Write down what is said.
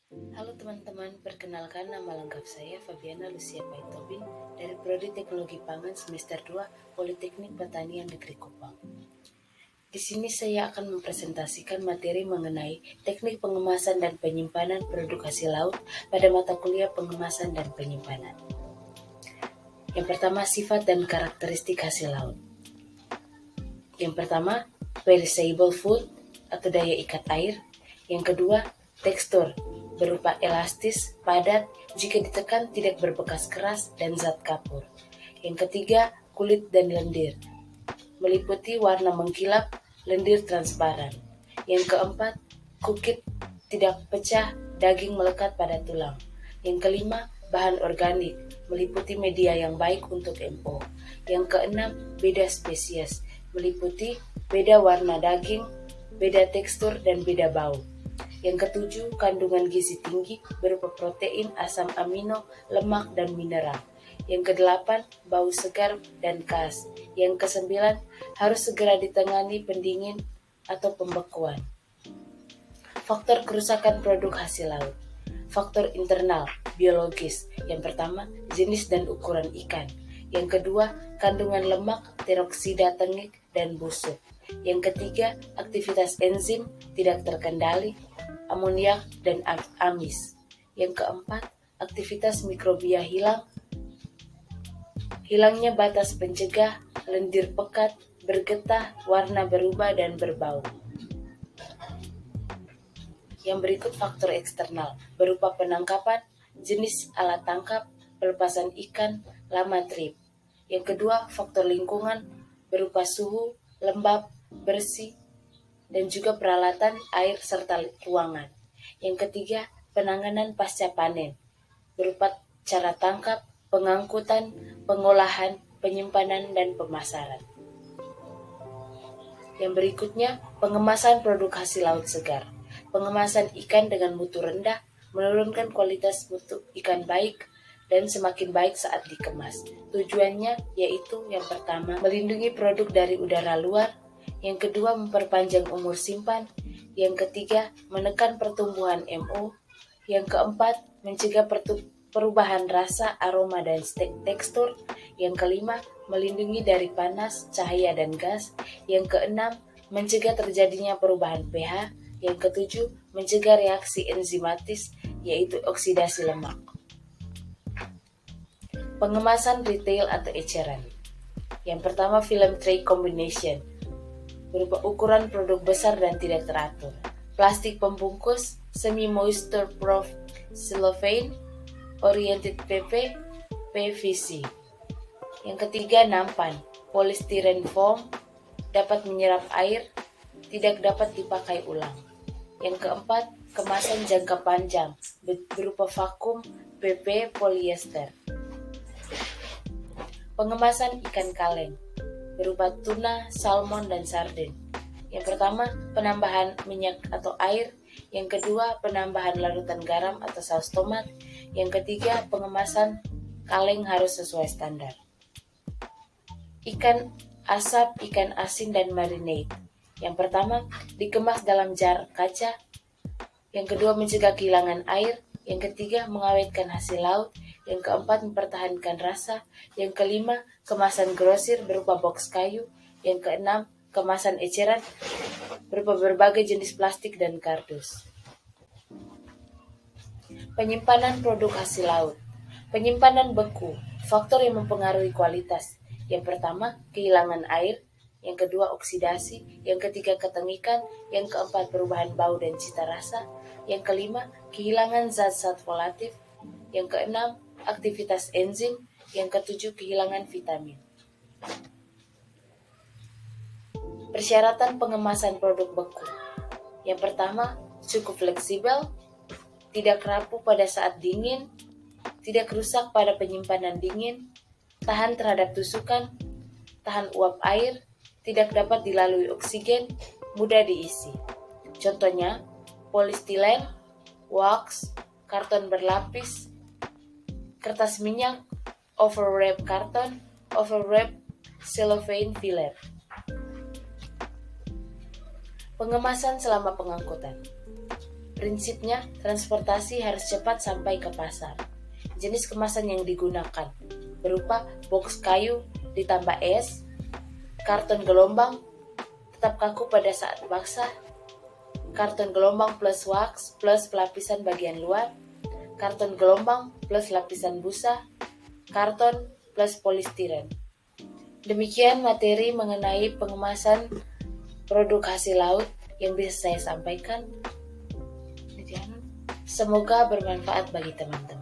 Halo teman-teman, perkenalkan nama lengkap saya Fabiana Lucia Paitobin dari Prodi Teknologi Pangan semester 2 Politeknik Pertanian Negeri Kupang. Di sini saya akan mempresentasikan materi mengenai teknik pengemasan dan penyimpanan produk hasil laut pada mata kuliah pengemasan dan penyimpanan. Yang pertama, sifat dan karakteristik hasil laut. Yang pertama, perishable food atau daya ikat air. Yang kedua, tekstur berupa elastis, padat, jika ditekan tidak berbekas keras dan zat kapur. Yang ketiga, kulit dan lendir, meliputi warna mengkilap, lendir transparan. Yang keempat, kukit tidak pecah, daging melekat pada tulang. Yang kelima, bahan organik, meliputi media yang baik untuk MO. Yang keenam, beda spesies, meliputi beda warna daging, beda tekstur, dan beda bau. Yang ketujuh, kandungan gizi tinggi berupa protein, asam amino, lemak, dan mineral. Yang kedelapan, bau segar dan khas. Yang kesembilan, harus segera ditangani pendingin atau pembekuan. Faktor kerusakan produk hasil laut. Faktor internal, biologis. Yang pertama, jenis dan ukuran ikan. Yang kedua, kandungan lemak, teroksida tengik, dan busuk. Yang ketiga, aktivitas enzim tidak terkendali, amoniak, dan amis. Yang keempat, aktivitas mikrobia hilang, hilangnya batas pencegah, lendir pekat, bergetah, warna berubah, dan berbau. Yang berikut faktor eksternal, berupa penangkapan, jenis alat tangkap, pelepasan ikan, lama trip. Yang kedua, faktor lingkungan, berupa suhu, lembab, bersih, dan juga peralatan air serta ruangan. Yang ketiga, penanganan pasca panen, berupa cara tangkap, pengangkutan, pengolahan, penyimpanan, dan pemasaran. Yang berikutnya, pengemasan produk hasil laut segar. Pengemasan ikan dengan mutu rendah menurunkan kualitas mutu ikan baik dan semakin baik saat dikemas. Tujuannya yaitu yang pertama, melindungi produk dari udara luar, yang kedua, memperpanjang umur simpan, yang ketiga, menekan pertumbuhan MO, yang keempat, mencegah perubahan rasa, aroma, dan tekstur, yang kelima, melindungi dari panas, cahaya, dan gas, yang keenam, mencegah terjadinya perubahan pH, yang ketujuh, mencegah reaksi enzimatis, yaitu oksidasi lemak. Pengemasan retail atau eceran. Yang pertama, film tray combination, berupa ukuran produk besar dan tidak teratur. Plastik pembungkus, semi-moisture proof cellophane, oriented PP, PVC. Yang ketiga, nampan, polystyrene foam, dapat menyerap air, tidak dapat dipakai ulang. Yang keempat, kemasan jangka panjang, berupa vakum, PP, polyester. Pengemasan ikan kaleng, berupa tuna, salmon, dan sarden. Yang pertama, penambahan minyak atau air. Yang kedua, penambahan larutan garam atau saus tomat. Yang ketiga, pengemasan kaleng harus sesuai standar. Ikan asap, ikan asin, dan marinade. Yang pertama, dikemas dalam jar kaca. Yang kedua, mencegah kehilangan air. Yang ketiga, mengawetkan hasil laut. Yang keempat, mempertahankan rasa. Yang kelima, kemasan grosir berupa box kayu. Yang keenam, kemasan eceran berupa berbagai jenis plastik dan kardus. Penyimpanan produk hasil laut. Penyimpanan beku, faktor yang mempengaruhi kualitas. Yang pertama, kehilangan air. Yang kedua, oksidasi. Yang ketiga, ketengikan. Yang keempat, perubahan bau dan cita rasa. Yang kelima, kehilangan zat-zat volatif. Yang keenam, aktivitas enzim. Yang ketujuh, kehilangan vitamin. Persyaratan pengemasan produk beku. Yang pertama, cukup fleksibel, tidak rapuh pada saat dingin, tidak rusak pada penyimpanan dingin, tahan terhadap tusukan, tahan uap air, tidak dapat dilalui oksigen, mudah diisi. Contohnya, polistilen, wax, karton berlapis, kertas minyak, overwrap karton, overwrap cellophane filler. Pengemasan selama pengangkutan. Prinsipnya, transportasi harus cepat sampai ke pasar. Jenis kemasan yang digunakan berupa box kayu ditambah es, karton gelombang tetap kaku pada saat basah, karton gelombang plus wax plus pelapisan bagian luar, karton gelombang plus lapisan busa, karton plus polistiren. Demikian materi mengenai pengemasan produk hasil laut yang bisa saya sampaikan. Semoga bermanfaat bagi teman-teman.